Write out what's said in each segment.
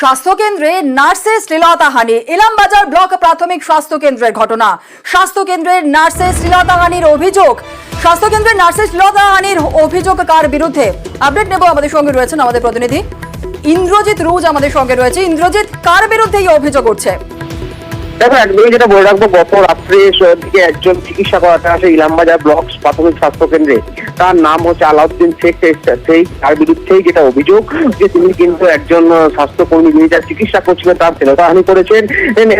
স্বাস্থ্যকেন্দ্রে নার্সের শ্লীলতাহানি। ইলামবাজার ব্লক প্রাথমিক স্বাস্থ্যকেন্দ্রের ঘটনা। স্বাস্থ্যকেন্দ্রের নার্সের শ্লীলতাহানির অভিযোগ। স্বাস্থ্যকেন্দ্রের নার্সের শ্লীলতাহানির অভিযোগ কার বিরুদ্ধে? আপডেট নেব, আমাদের সঙ্গে রয়েছেন আমাদের প্রতিনিধি ইন্দ্রজিৎ রুজ আমাদের সঙ্গে রয়েছে। ইন্দ্রজিৎ, কার বিরুদ্ধে এই অভিযোগ উঠছে? দেখো, একদমই যেটা বলে রাখবো, গত রাত্রে দিকে একজন চিকিৎসা করাতে আসে ইলামবাজার ব্লক প্রাথমিক স্বাস্থ্য কেন্দ্রে। তার নাম হচ্ছে আলাউদ্দিন শেখ। তার বিরুদ্ধেই যেটা অভিযোগ যে তিনি কিন্তু একজন স্বাস্থ্যকর্মী, যিনি যার চিকিৎসা করছিলেন তার শ্লীলতাহানি করেছেন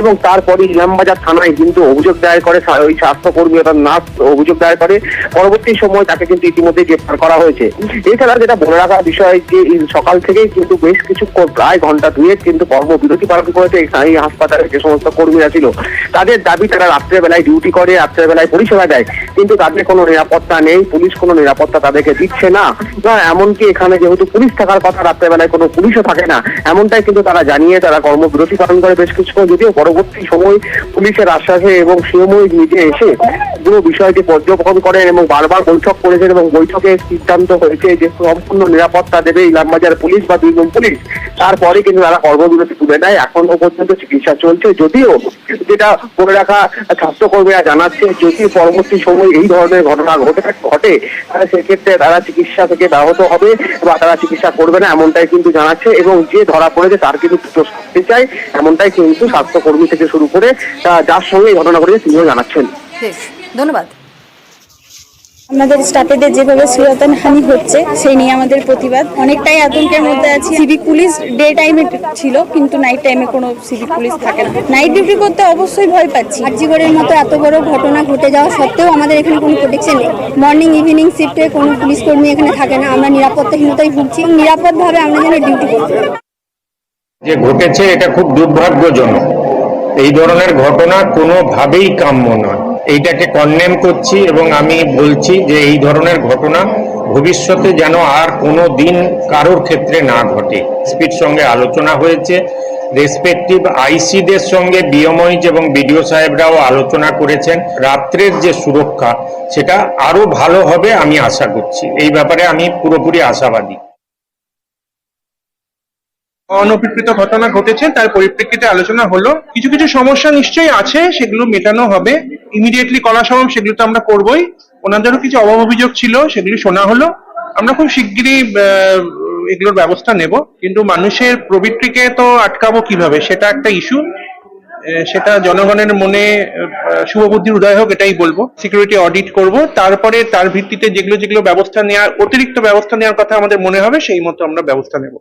এবং তারপরে ইলামবাজার থানায় কিন্তু অভিযোগ দায়ের করে ওই স্বাস্থ্যকর্মী অর্থাৎ নার্স অভিযোগ দায়ের করে। পরবর্তী সময় তাকে কিন্তু ইতিমধ্যে গ্রেপ্তার করা হয়েছে। এছাড়া যেটা বলে রাখার বিষয় যে সকাল থেকেই কিন্তু বেশ কিছুক্ষণ প্রায় ঘন্টা দুয়েক কিন্তু কর্মবিরতি পালন করেছে এই হাসপাতালের যে সমস্ত কর্মীরা ছিল। তাদের দাবি তারা রাত্রেবেলায় ডিউটি করে, রাত্রেবেলায় পরিষেবা দেয়, কিন্তু তাদের কোনো নিরাপত্তা নেই। পুলিশ কোনো নিরাপত্তা তাদেরকে দিচ্ছে না। এমনকি এখানে যেহেতু পুলিশ থাকার কথা, রাত্রেবেলায় কোনো পুলিশও থাকে না, এমনটাই কিন্তু তারা জানিয়ে তারা কর্মবিরতি পালন করে বেশ কিছুক্ষণ। যদিও পরবর্তী সময় পুলিশের আশ্বাসে এবং সময় নিজে এসে পুরো বিষয়টি পর্যবেক্ষণ করেন এবং বারবার বৈঠক করেছেন এবং বৈঠকে সিদ্ধান্ত হয়েছে যে সম্পূর্ণ নিরাপত্তা দেবে ইলামবাজার পুলিশ বা দুর্গম পুলিশ। তারপরে কিন্তু তারা কর্মবিরতি তুলে নেয়। এখনো পর্যন্ত চিকিৎসা চলছে। যদিও যেটা বলে রাখা স্বাস্থ্যকর্মীরা জানাচ্ছে, যদি পরবর্তী সময় এই ধরনের ঘটনা ঘটে তাহলে সেক্ষেত্রে তারা চিকিৎসা থেকে ব্যাহত হবে বা তারা চিকিৎসা করবে না, এমনটাই কিন্তু জানাচ্ছে। এবং যে ধরা পড়েছে তার কিন্তু শাস্তি চাই, এমনটাই কিন্তু স্বাস্থ্যকর্মী থেকে শুরু করে যার সঙ্গে এই ঘটনা ঘটেছে তিনিও জানাচ্ছেন। ধন্যবাদ। আমাদের স্টাফেদের যেভাবে শ্লীলতাহানি হচ্ছে সেই নিয়ে আমাদের প্রতিবাদ। অনেকটাই আতঙ্কের মধ্যে আছি। সিভিক পুলিশ ডে টাইমে ছিল, কিন্তু নাইট টাইমে কোনো সিভিক পুলিশ থাকে না। নাইট ডিউটি করতে অবশ্যই ভয় পাচ্ছি। আরজিগড়ের মতো এত বড় ঘটনা ঘটে যাওয়া সত্ত্বেও আমাদের এখানে কোনো প্রোটেকশন নেই। মর্নিং ইভিনিং শিফটে কোনো পুলিশ কর্মী এখানে থাকে না। আমরা নিরাপত্তাহীনতায় ভুগছি। নিরাপদভাবে আমরা যেন ডিউটি করতে পারি। যে ঘটেছে এটা খুব দুর্ভাগ্যজনক। এই ধরনের ঘটনা কোনোভাবেই কাম্য নয়। এইটাকে কন্ডেম করছি এবং আমি বলছি যে এই ধরনের ঘটনা ভবিষ্যতে যেন আর কোনো দিন কারোর ক্ষেত্রে না ঘটে। এসপির সঙ্গে আলোচনা হয়েছে, রেসপেক্টিভ আইসিদের সঙ্গে বিএমওইচ এবং বিডিও সাহেবরাও আলোচনা করেছেন। রাত্রের যে সুরক্ষা সেটা আরো ভালো হবে আমি আশা করছি। এই ব্যাপারে আমি পুরোপুরি আশাবাদী। অনভিপ্রেত ঘটনা ঘটেছে, তার পরিপ্রেক্ষিতে আলোচনা হলো। কিছু কিছু সমস্যা নিশ্চয়ই আছে, সেগুলো মেটানো হবে। ইমিডিয়েটলি করা সম্ভব সেগুলো তো আমরা করবোই। ওনাদেরও কিছু অভাব অভিযোগ ছিল, সেগুলি শোনা হলো। আমরা খুব শিগগিরই এগুলোর ব্যবস্থা নেব। কিন্তু মানুষের প্রবৃত্তিকে তো আটকাবো কিভাবে, সেটা একটা ইস্যু। সেটা জনগণের মনে শুভবুদ্ধির উদয় হোক, এটাই বলবো। সিকিউরিটি অডিট করব, তারপরে তার ভিত্তিতে যেগুলো যেগুলো ব্যবস্থা নেওয়ার, অতিরিক্ত ব্যবস্থা নেওয়ার কথা আমাদের মনে হবে সেই মতো আমরা ব্যবস্থা নেব।